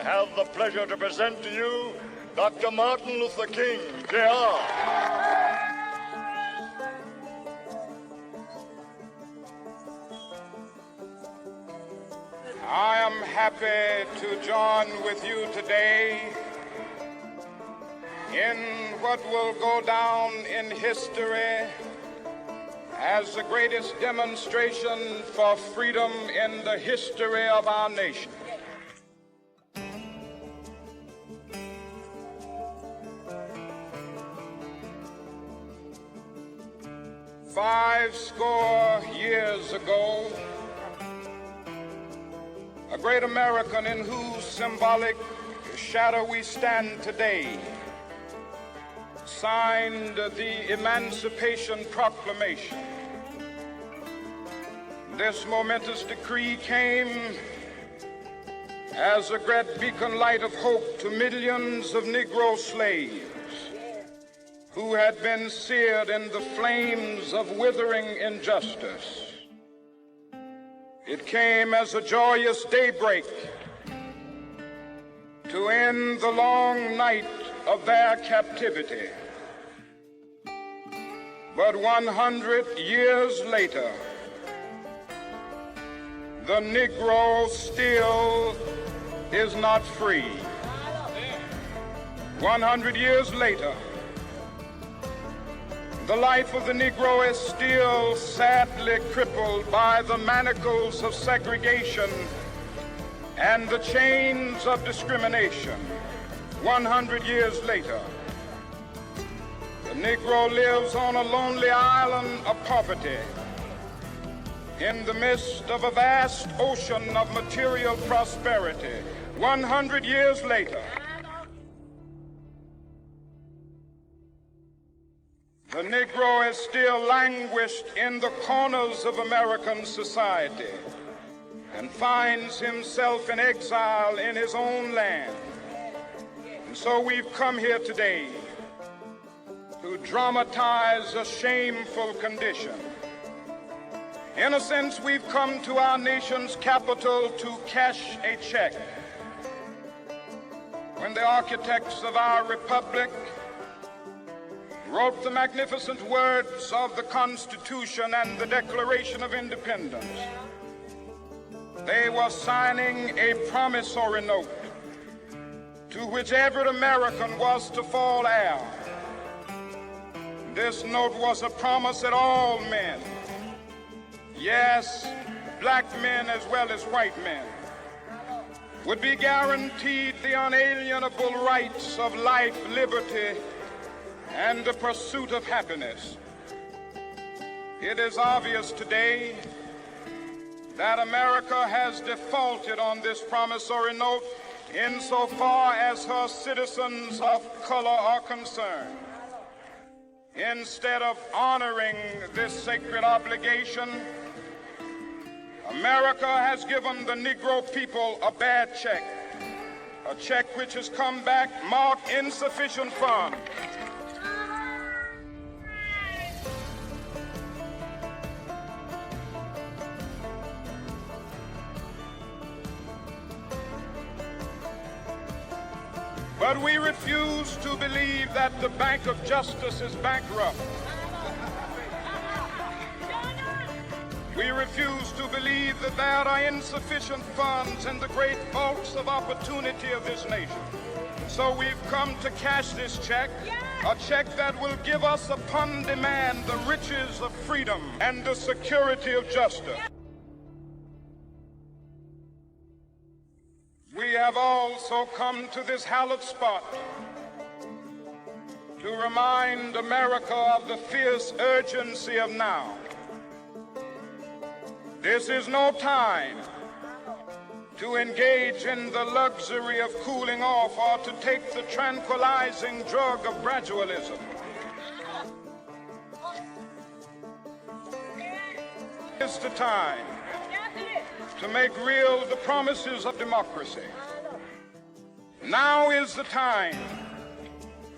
have the pleasure to present to you Dr. Martin Luther King, Jr. I am happy to join with you today in what will go down in history as the greatest demonstration for freedom in the history of our nation. Five score years ago, a great American in whose symbolic shadow we stand today signed the Emancipation Proclamation. This momentous decree came as a great beacon light of hope to millions of Negro slaves who had been seared in the flames of withering injustice. It came as a joyous daybreak to end the long night of their captivity. But 100 years later, the Negro still is not free. 100 years later, the life of the Negro is still sadly crippled by the manacles of segregation and the chains of discrimination. 100 years later, the Negro lives on a lonely island of poverty in the midst of a vast ocean of material prosperity. 100 years later, the Negro is still languished in the corners of American society and finds himself in exile in his own land. And so we've come here today to dramatize a shameful condition. In a sense, we've come to our nation's capital to cash a check. When the architects of our republic wrote the magnificent words of the Constitution and the Declaration of Independence, they were signing a promissory note to which every American was to fall heir. This note was a promise that all men, yes, black men as well as white men, would be guaranteed the unalienable rights of life, liberty, and the pursuit of happiness. It is obvious today that America has defaulted on this promissory note insofar as her citizens of color are concerned. Instead of honoring this sacred obligation, America has given the Negro people a bad check, a check which has come back marked insufficient funds. But we refuse to believe that the Bank of Justice is bankrupt. We refuse to believe that there are insufficient funds in the great vaults of opportunity of this nation. So we've come to cash this check, a check that will give us upon demand the riches of freedom and the security of justice. We have also come to this hallowed spot to remind America of the fierce urgency of now. This is no time to engage in the luxury of cooling off or to take the tranquilizing drug of gradualism. It's the time to make real the promises of democracy. Now is the time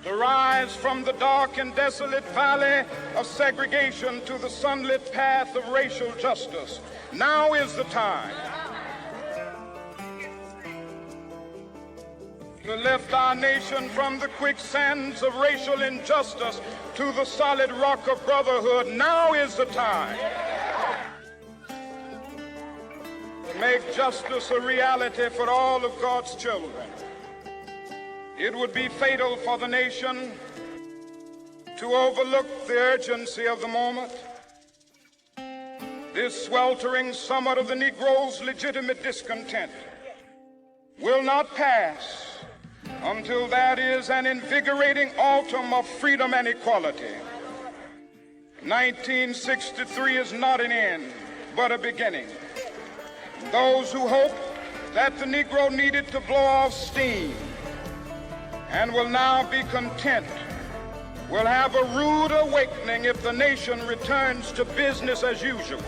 to rise from the dark and desolate valley of segregation to the sunlit path of racial justice. Now is the time to lift our nation from the quicksands of racial injustice to the solid rock of brotherhood. Now is the time to make justice a reality for all of God's children. It would be fatal for the nation to overlook the urgency of the moment. This sweltering summit of the Negro's legitimate discontent will not pass until that is an invigorating autumn of freedom and equality. 1963 is not an end, but a beginning. Those who hope that the Negro needed to blow off steam and will now be content will have a rude awakening if the nation returns to business as usual.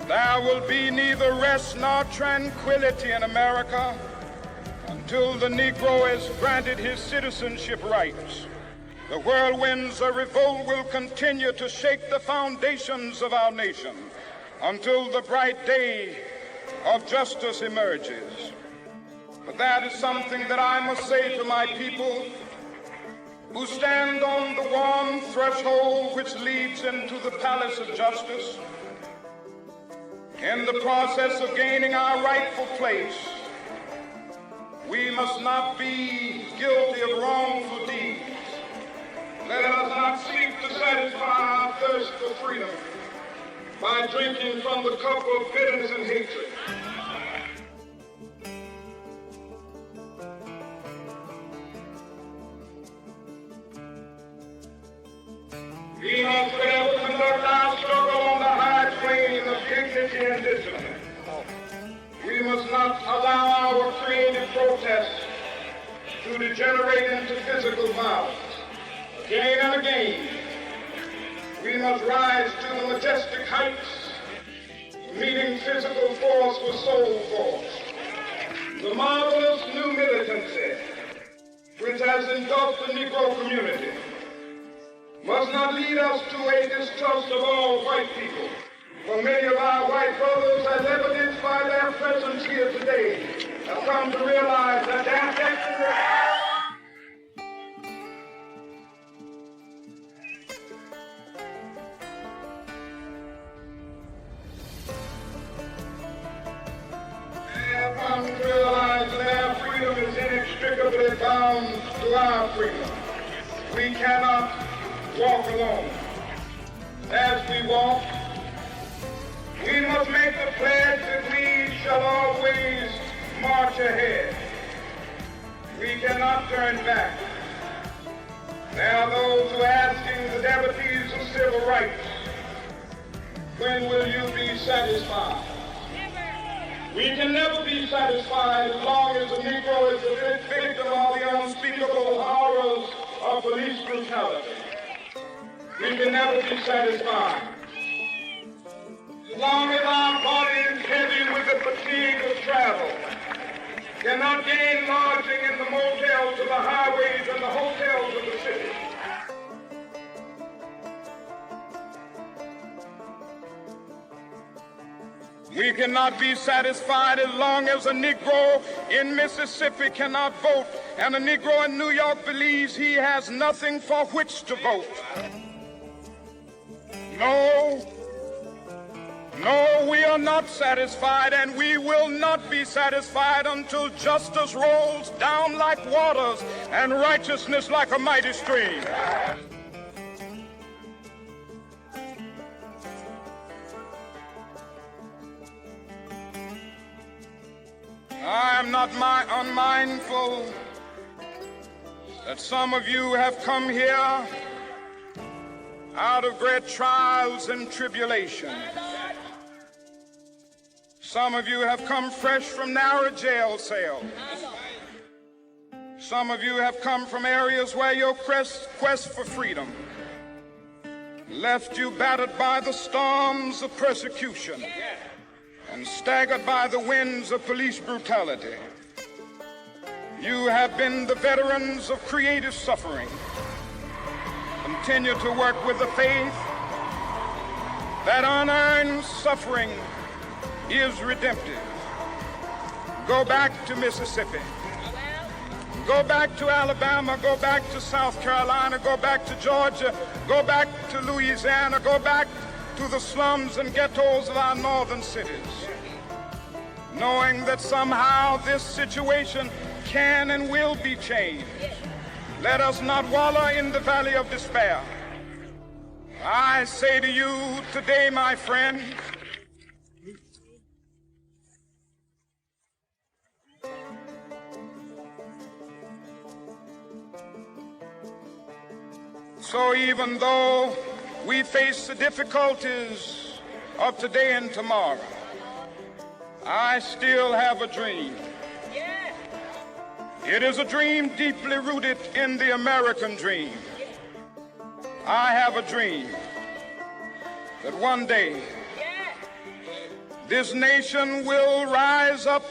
There will be neither rest nor tranquility in America until the Negro is granted his citizenship rights. The whirlwinds of revolt will continue to shake the foundations of our nation until the bright day of justice emerges. But that is something that I must say to my people who stand on the warm threshold which leads into the palace of justice. In the process of gaining our rightful place, we must not be guilty of wrongful deeds. Let us not seek to satisfy our thirst for freedom by drinking from the cup of bitterness and hatred. We must forever conduct our struggle on the high plane of dignity and discipline. We must not allow our creative protests to degenerate into physical violence. Again and again, we must rise to the majestic heights, meeting physical force with soul force. The marvelous new militancy which has engulfed the Negro community must not lead us to a distrust of all white people. For many of our white brothers, as evidenced by their presence here today, have come to realize that their destiny is inextricably bound to our freedom. We cannot walk alone. As we walk, we must make the pledge that we shall always march ahead. We cannot turn back. There are those who are asking the devotees of civil rights, when will you be satisfied? We can never be satisfied as long as the Negro is a victim of the unspeakable horrors of police brutality. We can never be satisfied as long as our body is heavy with the fatigue of travel, cannot gain lodging in the motels of the highways and the hotels of the city. We cannot be satisfied as long as a Negro in Mississippi cannot vote and a Negro in New York believes he has nothing for which to vote. No, we are not satisfied, and we will not be satisfied until justice rolls down like waters and righteousness like a mighty stream. I am not unmindful that some of you have come here out of great trials and tribulations. Some of you have come fresh from narrow jail cells. Some of you have come from areas where your quest for freedom left you battered by the storms of persecution and staggered by the winds of police brutality. You have been the veterans of creative suffering. Continue to work with the faith that unearned suffering is redemptive. Go back to Mississippi. Go back to Alabama. Go back to South Carolina. Go back to Georgia. Go back to Louisiana. Go back to the slums and ghettos of our northern cities, knowing that somehow this situation can and will be changed. Let us not wallow in the valley of despair. I say to you today, my friend, so even though we face the difficulties of today and tomorrow, I still have a dream. It is a dream deeply rooted in the American dream. I have a dream that one day this nation will rise up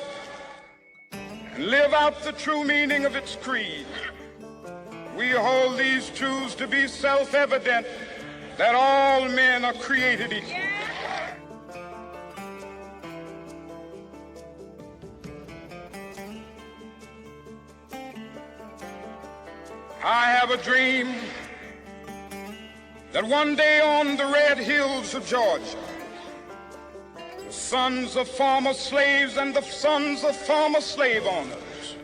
and live out the true meaning of its creed. We hold these truths to be self-evident, that all men are created equal. I have a dream that one day on the red hills of Georgia, the sons of former slaves and the sons of former slave owners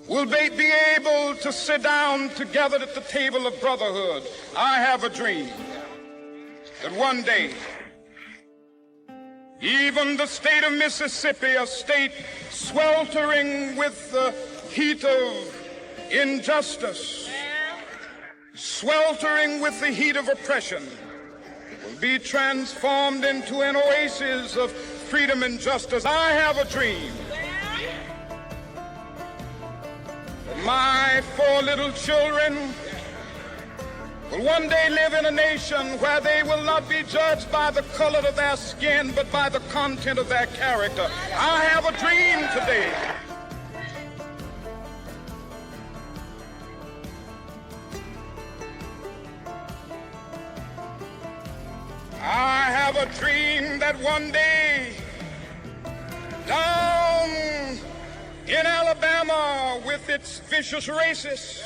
will be able to sit down together at the table of brotherhood. I have a dream that one day even the state of Mississippi, a state sweltering with the heat of injustice, sweltering with the heat of oppression, will be transformed into an oasis of freedom and justice. I have a dream that my 4 little children will one day live in a nation where they will not be judged by the color of their skin, but by the content of their character. I have a dream today I have a dream that one day down in Alabama, with its vicious racists,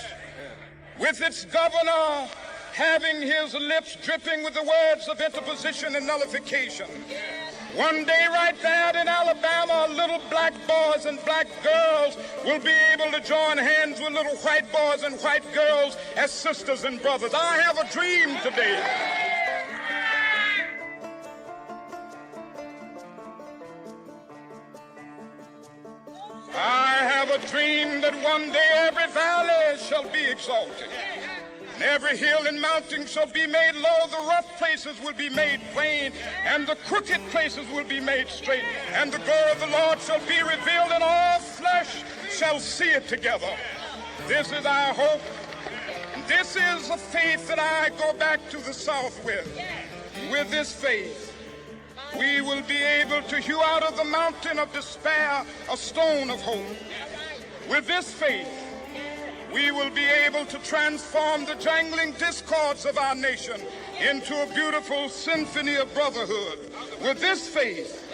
with its governor having his lips dripping with the words of interposition and nullification, one day right there in Alabama, little black boys and black girls will be able to join hands with little white boys and white girls as sisters and brothers. I have a dream today. I have a dream that one day every valley shall be exalted, and every hill and mountain shall be made low. The rough places will be made plain, and the crooked places will be made straight. And the glory of the Lord shall be revealed, and all flesh shall see it together. This is our hope. This is a faith that I go back to the South with. With this faith, we will be able to hew out of the mountain of despair a stone of hope. With this faith, we will be able to transform the jangling discords of our nation into a beautiful symphony of brotherhood. With this faith,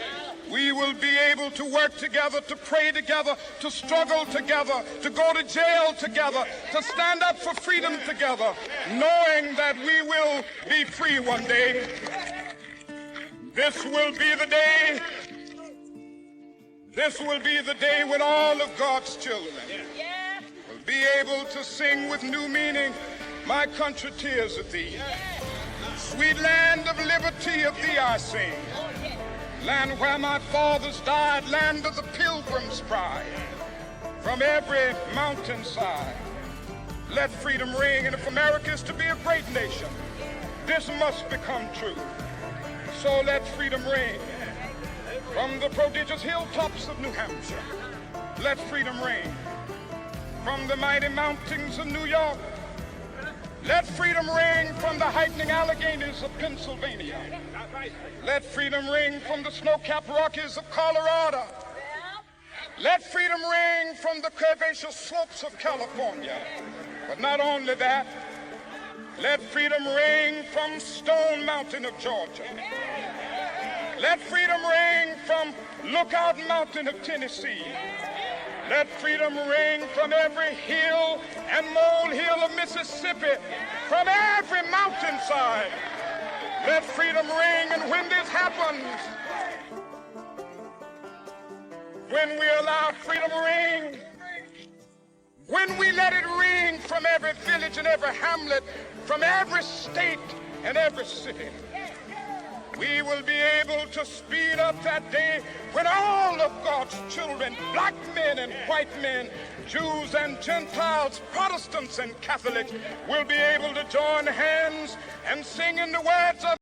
we will be able to work together, to pray together, to struggle together, to go to jail together, to stand up for freedom together, knowing that we will be free one day. This will be the day. This will be the day when all of God's children will be able to sing with new meaning, "My country, tears of thee. Sweet land of liberty, of thee I sing. Land where my fathers died, land of the pilgrim's pride. From every mountainside, let freedom ring. And if America is to be a great nation, this must become true. So let freedom ring from the prodigious hilltops of New Hampshire. Let freedom ring from the mighty mountains of New York. Let freedom ring from the heightening Alleghenies of Pennsylvania. Let freedom ring from the snow-capped Rockies of Colorado. Let freedom ring from the curvaceous slopes of California. But not only that, let freedom ring from Stone Mountain of Georgia. Let freedom ring from Lookout Mountain of Tennessee. Let freedom ring from every hill and molehill of Mississippi, from every mountainside. Let freedom ring, and when this happens, when we allow freedom ring, when we let it ring from every village and every hamlet, from every state and every city, we will be able to speed up that day when all of God's children, black men and white men, Jews and Gentiles, Protestants and Catholics, will be able to join hands and sing in the words of